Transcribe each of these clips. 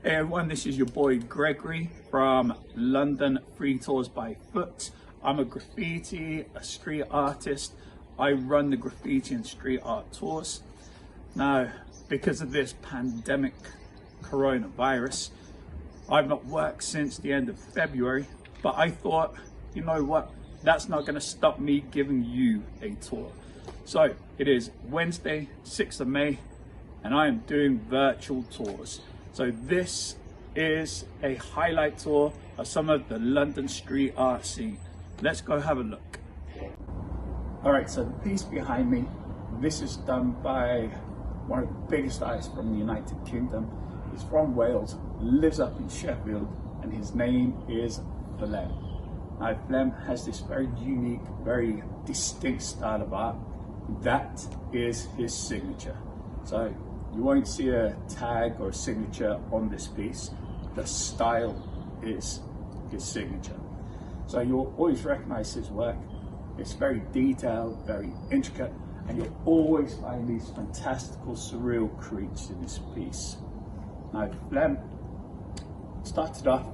Hey everyone, this is your boy Gregory from London Free Tours by Foot. I'm a graffiti, a street artist. I run the graffiti and street art tours. Now, because of this pandemic coronavirus, I've not worked since the end of February, but I thought, you know what, that's not going to stop me giving you a tour. So it is Wednesday, 6th of May, and I am doing virtual tours. So this is a highlight tour of some of the London street art scene. Let's go have a look. All right, so the piece behind me, this is done by one of the biggest artists from the United Kingdom. He's from Wales, lives up in Sheffield, and his name is Phlegm. Now, Phlegm has this very unique, very distinct style of art. That is his signature. So you won't see a tag or a signature on this piece. The style is his signature. So you'll always recognize his work. It's very detailed, very intricate, and you'll always find these fantastical, surreal creatures in this piece. Now, Phlegm started off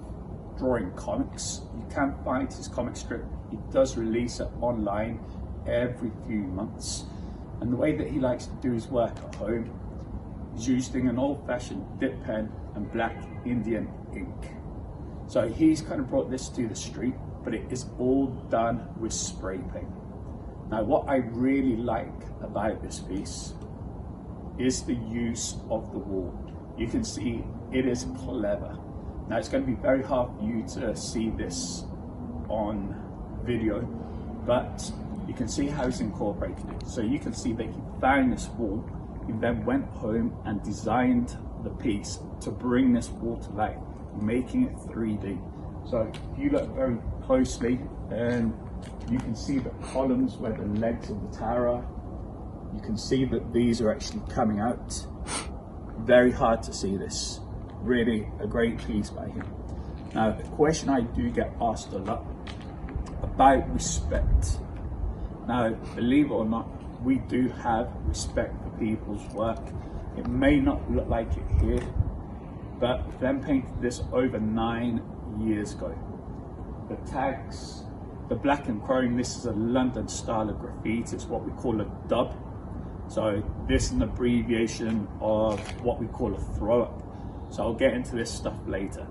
drawing comics. You can find his comic strip. He does release it online every few months. And the way that he likes to do his work at home is using an old-fashioned dip pen and black Indian ink. So he's kind of brought this to the street, but it is all done with spray paint. Now, what I really like about this piece is the use of the wall. You can see it is clever. Now, it's going to be very hard for you to see this on video, but you can see how he's incorporated it. So you can see that he found this wall. He then went home and designed the piece to bring this wall to life, making it 3D. So if you look very closely, and you can see the columns where the legs of the tower are. You can see that these are actually coming out. Very hard to see this. Really a great piece by him. Now, the question I do get asked a lot about respect. Now, believe it or not, we do have respect for people's work. It may not look like it here, but Phlegm painted this over 9 years ago. The tags, the black and chrome, this is a London style of graffiti. It's what we call a dub. So this is an abbreviation of what we call a throw up. So I'll get into this stuff later.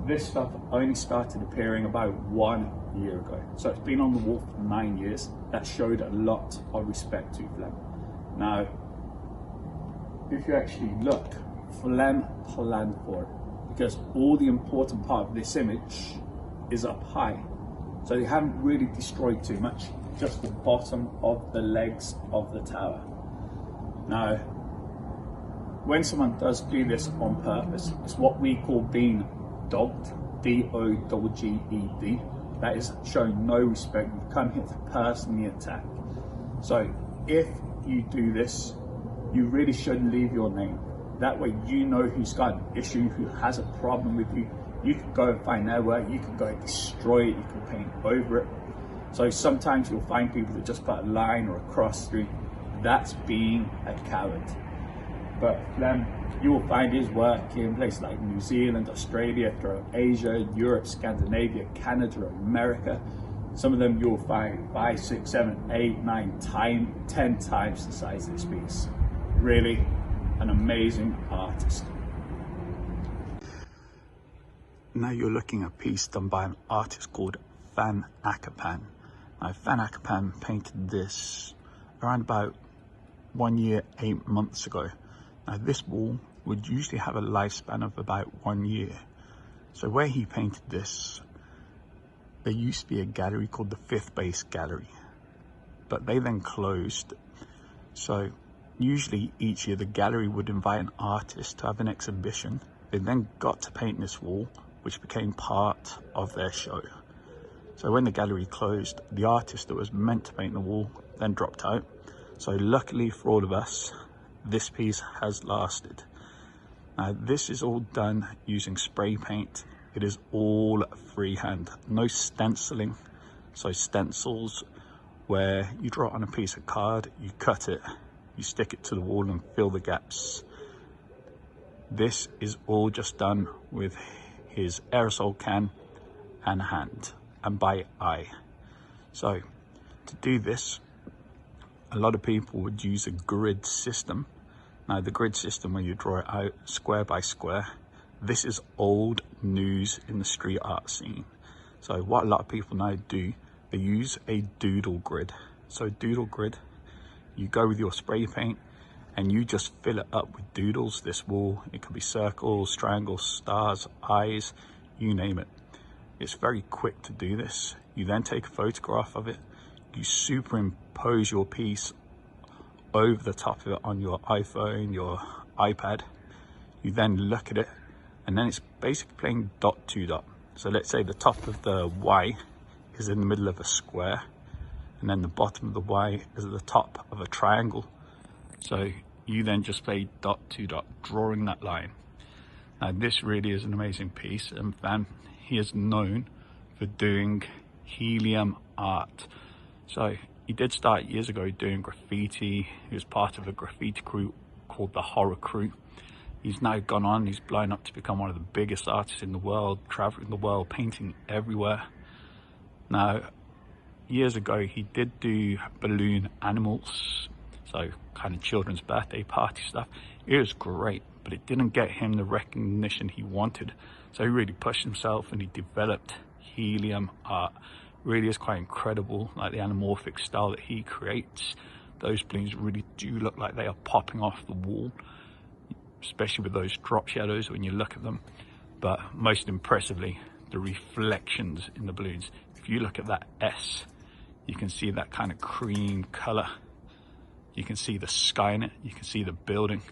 This stuff only started appearing about 1 year ago. So it's been on the wall for 9 years. That showed a lot of respect to Phlegm. Now, if you actually look, Phlegm planned for it, because all the important part of this image is up high. So they haven't really destroyed too much, just the bottom of the legs of the tower. Now, when someone does do this on purpose, it's what we call being dogged, D-O-G-G-E-D. That is showing no respect. You've come here to personally attack. So if you do this, you really should leave your name. That way you know who's got an issue, who has a problem with you. You can go and find their work, you can go and destroy it, you can paint over it. So sometimes you'll find people that just put a line or a cross through. That's being a coward. But then you will find his work in places like New Zealand, Australia, throughout Asia, Europe, Scandinavia, Canada, America. Some of them you'll find 5, 6, 7, 8, 9 times, 10 times the size of this piece. Really an amazing artist. Now you're looking at a piece done by an artist called Fanakapan. Now, Fanakapan painted this around about 1 year, 8 months ago. Now, this wall would usually have a lifespan of about 1 year. So where he painted this, there used to be a gallery called the psychbys gallery, but they then closed. So usually each year the gallery would invite an artist to have an exhibition. They then got to paint this wall, which became part of their show. So when the gallery closed, the artist that was meant to paint the wall then dropped out. So luckily for all of us, this piece has lasted. Now, this is all done using spray paint. It is all freehand, no stenciling. So stencils where you draw it on a piece of card, you cut it, you stick it to the wall and fill the gaps. This is all just done with his aerosol can and hand and by eye. So to do this, a lot of people would use a grid system. Now the grid system, when you draw it out square by square, this is old news in the street art scene. So what a lot of people now do, they use a doodle grid. So doodle grid, you go with your spray paint and you just fill it up with doodles. This wall, it could be circles, triangles, stars, eyes, you name it. It's very quick to do this. You then take a photograph of it, you superimpose your piece over the top of it on your iPhone, your iPad. You then look at it, and then it's basically playing dot to dot. So let's say the top of the Y is in the middle of a square, and then the bottom of the Y is at the top of a triangle. So you then just play dot to dot, drawing that line. Now this really is an amazing piece, and he is known for doing helium art. So he did start years ago doing graffiti. He was part of a graffiti crew called the Horror Crew. He's now gone on, he's blown up to become one of the biggest artists in the world, traveling the world, painting everywhere. Now, years ago, he did do balloon animals, so kind of children's birthday party stuff. It was great, but it didn't get him the recognition he wanted. So he really pushed himself and he developed helium art. Really is quite incredible, like the anamorphic style that he creates. Those balloons really do look like they are popping off the wall, especially with those drop shadows when you look at them. But most impressively, the reflections in the balloons. If you look at that S, you can see that kind of cream color. You can see the sky in it, you can see the building.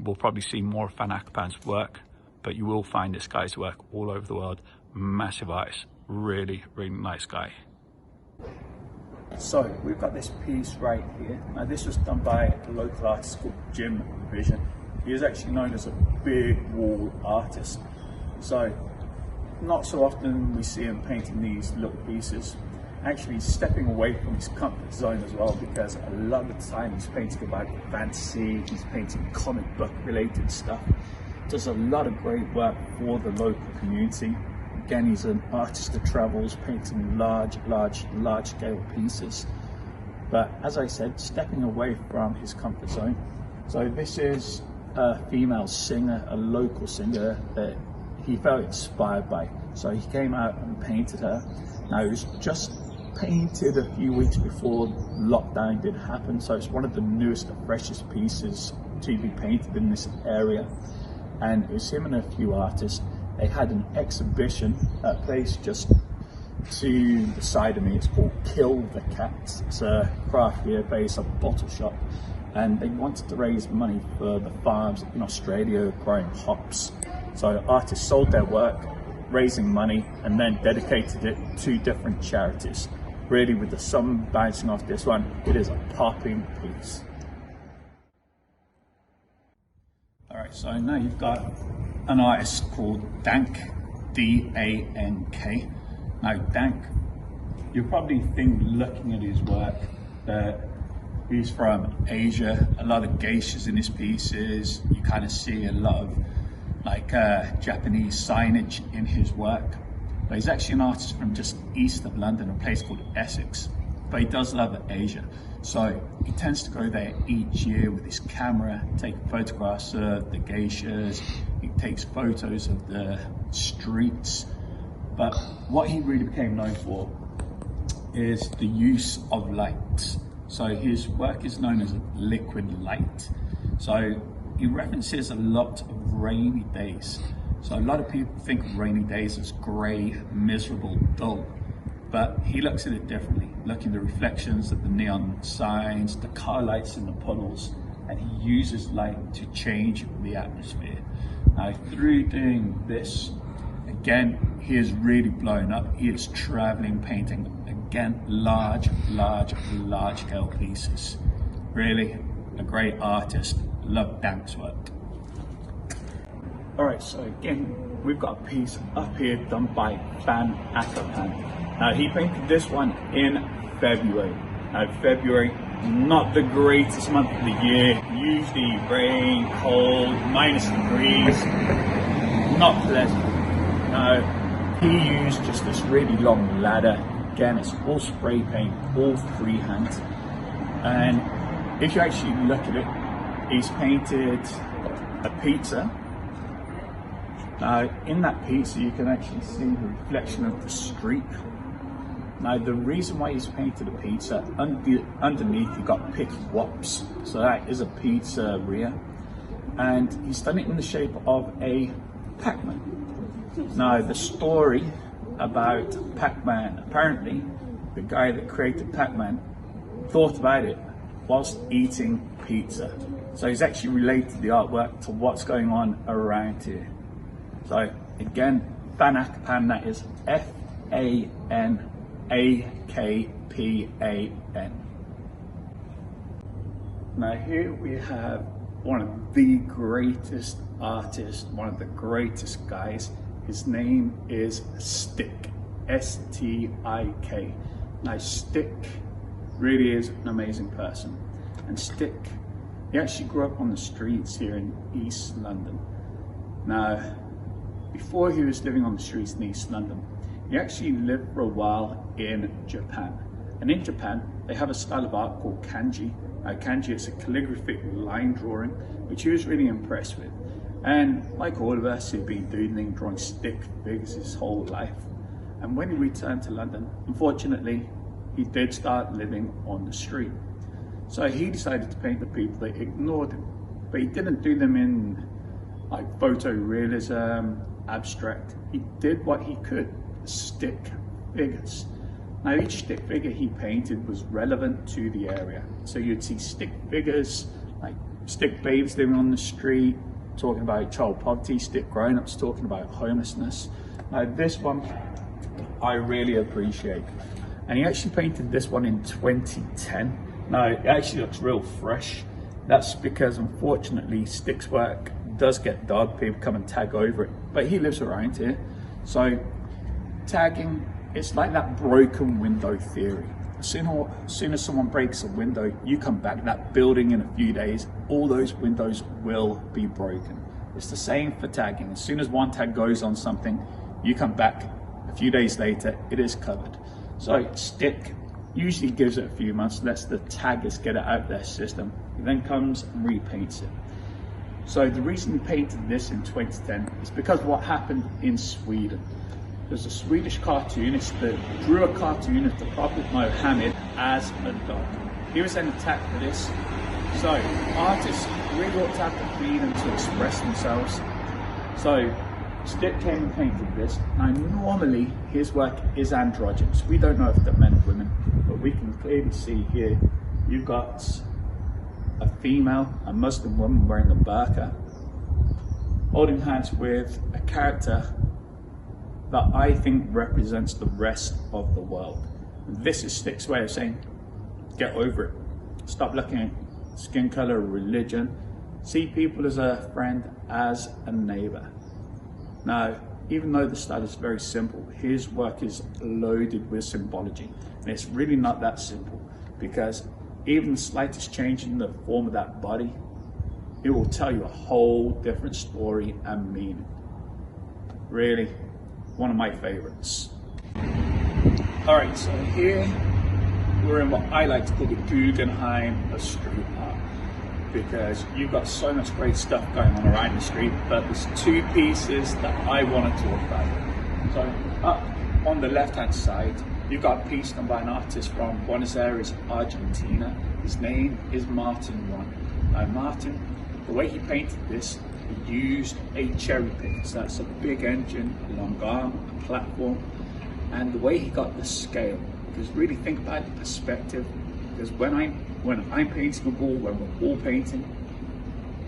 We'll probably see more of Fanakapan's work, but you will find this guy's work all over the world. Massive eyes, really, really nice guy. So we've got this piece right here. Now this was done by a local artist called Jim Vision. He is actually known as a big wall artist. So not so often we see him painting these little pieces. Actually stepping away from his comfort zone as well, because a lot of the time he's painting about fantasy, he's painting comic book related stuff. Does a lot of great work for the local community. Again, he's an artist that travels, painting large scale pieces. But as I said, stepping away from his comfort zone. So this is a female singer, a local singer that he felt inspired by. So he came out and painted her. Now it was just painted a few weeks before lockdown did happen. So it's one of the newest and freshest pieces to be painted in this area. And it was him and a few artists. They had an exhibition at a place just to the side of me. It's called Kill the Cats. It's a craft beer based, a bottle shop, and they wanted to raise money for the farms in Australia growing hops. So artists sold their work, raising money, and then dedicated it to different charities. Really, with the sum bouncing off this one, it is a popping piece. All right, so now you've got an artist called Dank, D-A-N-K. Now Dank, you'll probably think, looking at his work, that he's from Asia. A lot of geishas in his pieces. You kind of see a lot of like Japanese signage in his work. But he's actually an artist from just east of London, a place called Essex. But he does love Asia. So he tends to go there each year with his camera, take photographs of the geishas. He takes photos of the streets. But what he really became known for is the use of light. So his work is known as liquid light. So he references a lot of rainy days. So a lot of people think of rainy days as grey, miserable, dull. But he looks at it differently, looking at the reflections of the neon signs, the car lights in the puddles, and he uses light to change the atmosphere. Now, through doing this, again, he is really blown up. He is traveling, painting, again, large scale pieces. Really a great artist. Love Dank's work. All right, so again, we've got a piece up here done by Fanakapan. Now, he painted this one in February. Now, February, not the greatest month of the year. usually rain, cold, -degrees, not pleasant. Now, he used just this really long ladder. Again, it's all spray paint, all freehand. And if you actually look at it, he's painted a pizza. Now, in that pizza, you can actually see the reflection of the street. Now, the reason why he's painted a pizza, underneath you got picky wops, so that is a pizzeria, and he's done it in the shape of a Pac-Man. Now, the story about Pac-Man, apparently, the guy that created Pac-Man thought about it whilst eating pizza. So he's actually related the artwork to what's going on around here. So again, Fanakapan, that is Fanakpan. Now here we have one of the greatest artists, one of the greatest guys. His name is Stik, S-T-I-K. Now Stik really is an amazing person. And Stik, he actually grew up on the streets here in East London. Now, before he was living on the streets in East London, he actually lived for a while in Japan. And in Japan, they have a style of art called kanji. Now, kanji is a calligraphic line drawing, which he was really impressed with. And like all of us, he'd been doodling, drawing stick figures his whole life. And when he returned to London, unfortunately, he did start living on the street. So he decided to paint the people that ignored him. But he didn't do them in like photorealism, abstract. He did what he could, stick figures. Now each stick figure he painted was relevant to the area. So you'd see stick figures, like stick babes living on the street, talking about child poverty, stick grown-ups talking about homelessness. Now this one I really appreciate. And he actually painted this one in 2010. Now it actually looks real fresh. That's because unfortunately Stik's work does get dug, people come and tag over it, but he lives around here. So tagging, it's like that broken window theory. As soon as someone breaks a window, you come back to that building in a few days, all those windows will be broken. It's the same for tagging. As soon as one tag goes on something, you come back a few days later, it is covered. So Stik usually gives it a few months, lets the taggers get it out of their system. He then comes and repaints it. So the reason he painted this in 2010 is because of what happened in Sweden. There's a Swedish cartoonist that drew a cartoon of the Prophet Muhammad as a dog. He was then attacked for this. So artists really ought to have the freedom to express themselves. So Stik came and painted this. Now normally his work is androgynous. We don't know if they're men or women, but we can clearly see here you've got a female, a Muslim woman wearing a burqa, holding hands with a character that I think represents the rest of the world. This is Stik's way of saying, get over it. Stop looking at skin color, religion. See people as a friend, as a neighbor. Now, even though the style is very simple, his work is loaded with symbology. And it's really not that simple, because even the slightest change in the form of that body, it will tell you a whole different story and meaning. Really, one of my favorites. All right, so here we're in what I like to call the Guggenheim of street art, because you've got so much great stuff going on around the street, but there's two pieces that I want to talk about. So up on the left-hand side, you've got a piece done by an artist from Buenos Aires, Argentina. His name is Martin One. Now Martin, the way he painted this, he used a cherry pick. So that's a big engine, a long arm, a platform, and the way he got the scale. Because really think about the perspective. Because when I'm painting a wall, when we're all painting,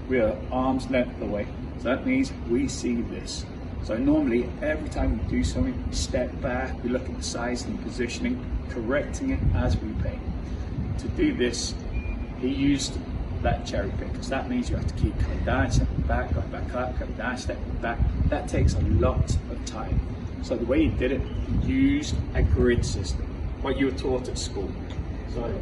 we are arm's length away. So that means we see this. So normally, every time we do something, we step back, we look at the size and positioning, correcting it as we paint. To do this, he used that cherry pick, because that means you have to keep coming down, stepping back, going back up, coming down, stepping back. That takes a lot of time. So the way he did it, he used a grid system, what you were taught at school. So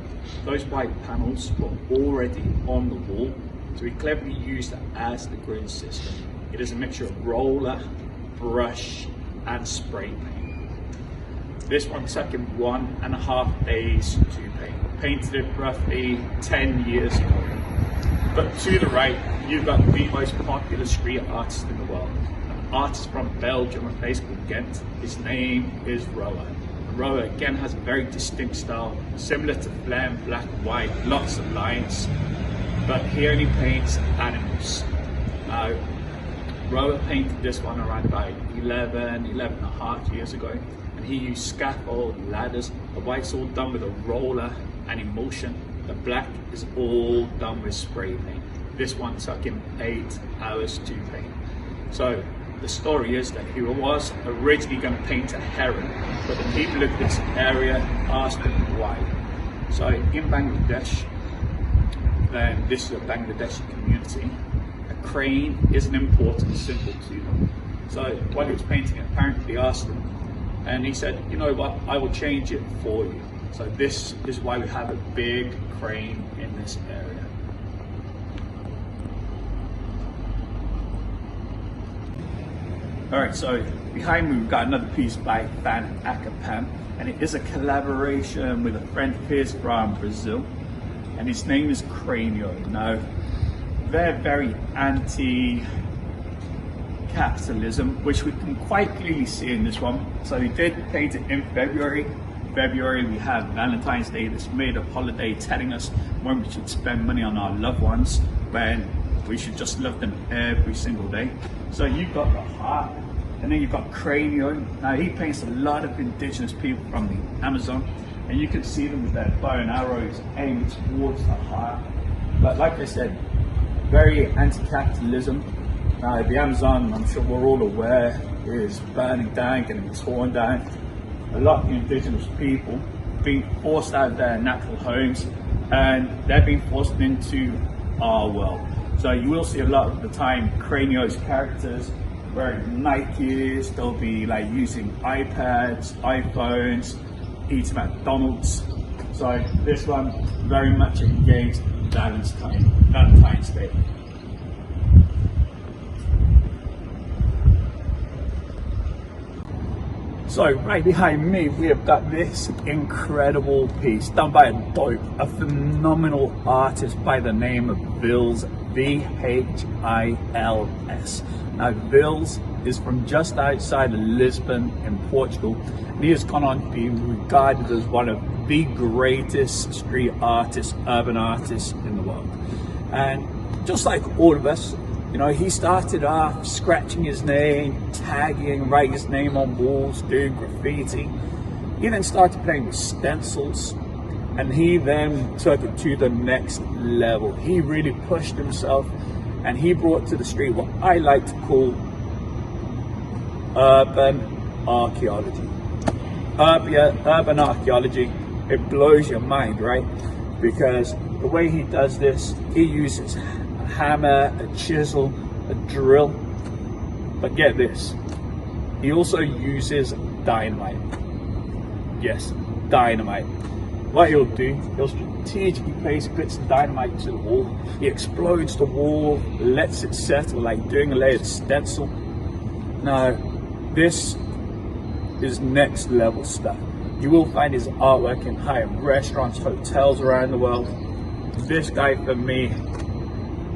those white panels were already on the wall, So he cleverly used that as the grid system. It is a mixture of roller, brush, and spray paint. This one took him 1.5 days to paint. Painted it roughly 10 years ago. But to the right, you've got the most popular street artist in the world. An artist from Belgium, a place called Ghent. His name is Roa. Roa again has a very distinct style, similar to Phlegm, black and white, lots of lines. But he only paints animals. Now, Roa painted this one around about 11.5 years ago, and he used scaffold, ladders. The white's all done with a roller and emulsion. The black is all done with spray paint. This one took him 8 hours to paint. So the story is that he was originally going to paint a heron, but the people of this area asked him why. So in Bangladesh, then this is a Bangladeshi community, a crane is an important symbol to them. So while he was painting it, apparently asked him, and he said, you know what, I will change it for you. So this is why we have a big crane in this area. Alright, so behind me we've got another piece by Fanakapan, and it is a collaboration with a friend of his from Brazil, and his name is Cranio. Now, they're very anti-capitalism, which we can quite clearly see in this one. So he did paint it in February. February we have Valentine's Day, this made up holiday telling us when we should spend money on our loved ones, when we should just love them every single day. So you've got the heart, and then you've got Cranio. Now he paints a lot of indigenous people from the Amazon, and you can see them with their bow and arrows aimed towards the heart. But like I said, very anti-capitalism. The Amazon, I'm sure we're all aware, is burning down, getting torn down. A lot of the indigenous people being forced out of their natural homes, and they're being forced into our world. So you will see a lot of the time Cranio's characters wearing Nikes, they'll be like using iPads, iPhones, eating McDonald's. So this one very much against Valentine's Day. So right behind me we have got this incredible piece done by a phenomenal artist by the name of Vhils, V-H-I-L-S. Now Vhils is from just outside of Lisbon in Portugal, and he has gone on to be regarded as one of the greatest street artists, urban artists in the world. And just like all of us, you know, he started off scratching his name, tagging, writing his name on walls, doing graffiti. He then started playing with stencils, and he then took it to the next level. He really pushed himself, and he brought to the street what I like to call urban archaeology. Urban archaeology, it blows your mind, right? Because the way he does this, he uses a hammer, a chisel, a drill, but get this, he also uses dynamite. Yes, dynamite. What he'll do, he'll strategically place bits of dynamite to the wall. He explodes the wall, lets it settle like doing a layered stencil. Now, this is next level stuff. You will find his artwork in high-end restaurants, hotels around the world. This guy, for me,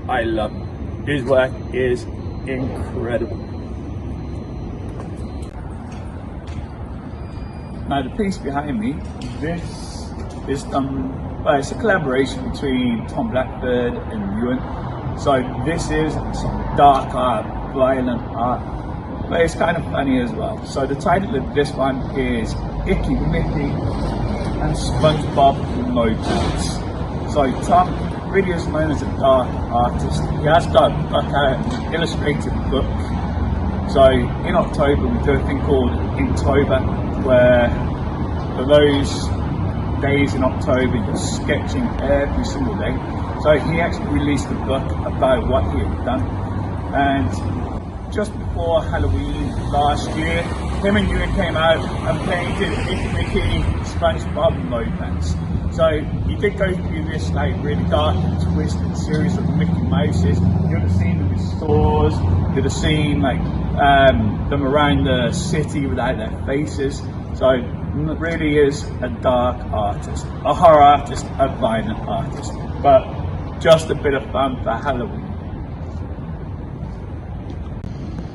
I love him. His work is incredible. Now the piece behind me, this is it's a collaboration between Blackford and Ewan. So this is some dark art, violent art, but it's kind of funny as well. So the title of this one is Icky Mickey and SpongeBob No Pants. So Tom really is known as a dark artist. He has got a book out, an illustrated book. So in October we do a thing called Inktober, where for those days in October you're sketching every single day. So he actually released a book about what he had done, and just before Halloween last year, him and Ewan came out and painted Icky Mickey, SpongeBob No Pants. So you did go through this like really dark and twisted series of Mickey Mouses. You'd have seen them in stores, you'd have seen like them around the city without their faces. So it really is a dark artist, a horror artist, a violent artist, but just a bit of fun for Halloween.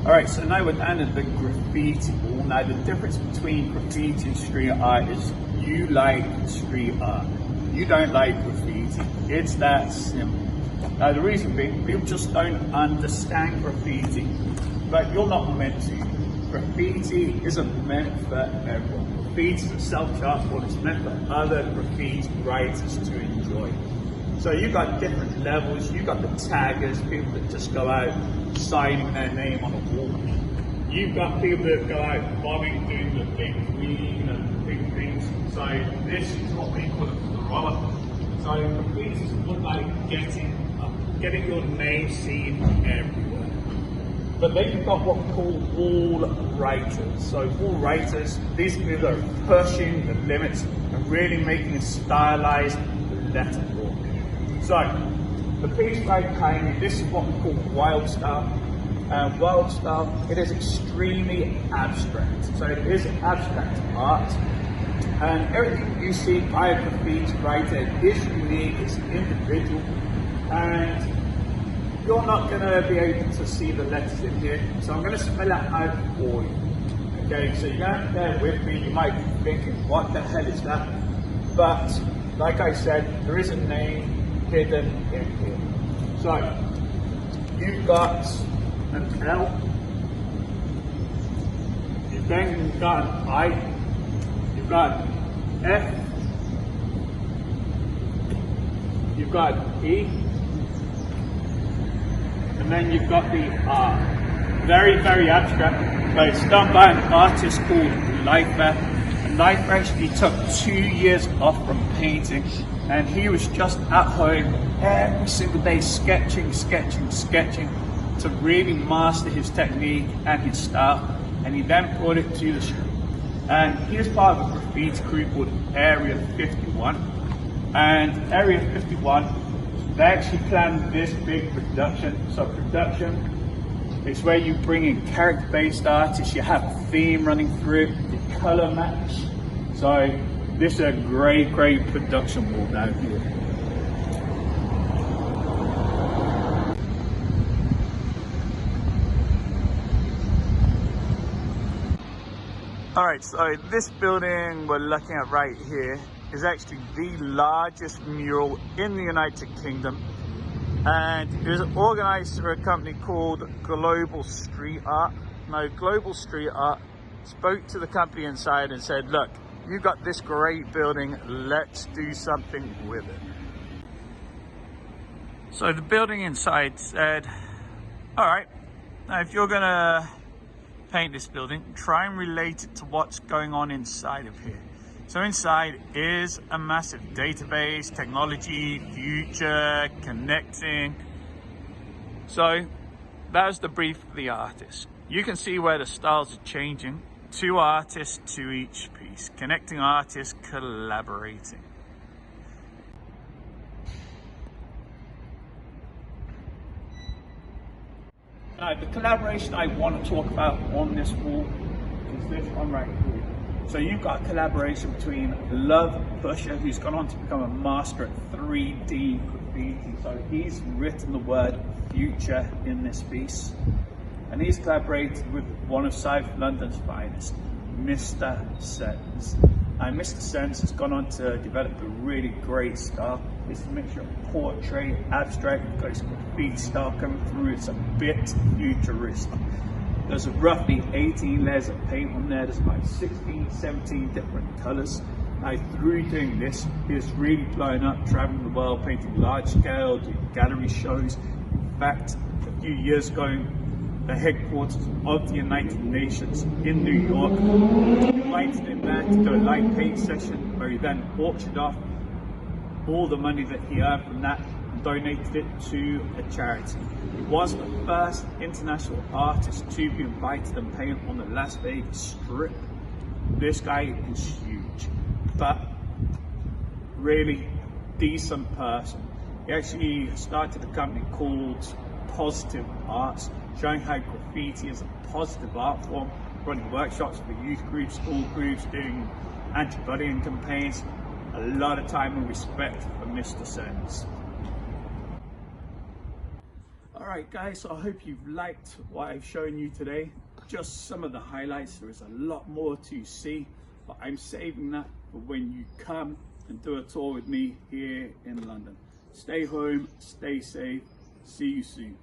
Alright, so now we're down at the graffiti wall. Now the difference between graffiti and street art is you like street art. You don't like graffiti. It's that simple. Now the reason being, people just don't understand graffiti. But you're not meant to. Graffiti isn't meant for everyone. Graffiti is a self-taught one. It's meant for other graffiti writers to enjoy. So you've got different levels. You've got the taggers, people that just go out signing their name on a wall. You've got people that go out bombing, doing the big green and big things. So this is what we call a thrower. So graffiti is more like getting your name seen everywhere. But then you've got what we call wall writers. So wall writers, these people that are pushing the limits and really making a stylized letterboard. So the piece right behind me, this is what we call wild style. Wild style, it is extremely abstract. So it is abstract art. And everything you see by a graffiti writer is unique, it's individual. And you're not going to be able to see the letters in here. So I'm going to spell it out for you. Okay, so you're going to bear with me. You might be thinking, what the hell is that? But like I said, there is a name hidden in here. So you've got an L, you've then got an I, you've got an F, you've got an E, and then you've got the R. Very, very abstract, but it's done by an artist called Lifr. And Lifr actually took 2 years off from painting, and he was just at home every single day sketching to really master his technique and his style, and he then brought it to the street. And he is part of a graffiti crew called Area 51, and Area 51, they actually planned this big production. So production is where you bring in character-based artists, you have a theme running through it, you color match. So this is a great production wall down here. Alright, so this building we're looking at right here is actually the largest mural in the United Kingdom, and it was organised through a company called Global Street Art. Now Global Street Art spoke to the company inside and said, look, you've got this great building, let's do something with it. So the building inside said, alright, now if you're gonna paint this building, try and relate it to what's going on inside of here. So inside is a massive database, technology, future, connecting. So that was the brief for the artist. You can see where the styles are changing. 2 artists to each piece, connecting artists, collaborating. Now, the collaboration I want to talk about on this wall is this one right here. So you've got a collaboration between Love Pusher, who's gone on to become a master at 3D graffiti. So he's written the word future in this piece. And he's collaborated with one of South London's finest, Mr. Cenz. And Mr. Cenz has gone on to develop a really great style. It's a mixture of portrait, abstract, got some graffiti style coming through. It's a bit futuristic. There's roughly 18 layers of paint on there. There's about 16, 17 different colors. Now through doing this, he's really blown up, traveling the world, painting large scale, doing gallery shows. In fact, a few years ago, the headquarters of the United Nations in New York invited him there to do a live paint session where he then auctioned off all the money that he earned from that and donated it to a charity. He was the first international artist to be invited and paint on the Las Vegas Strip. This guy is huge, but really decent person. He actually started a company called Positive Arts, showing how graffiti is a positive art form, running workshops for youth groups, school groups, doing anti-bullying campaigns. A lot of time and respect for Mr. Cenz. Alright guys, so I hope you've liked what I've shown you today. Just some of the highlights. There is a lot more to see, but I'm saving that for when you come and do a tour with me here in London. Stay home, stay safe, see you soon.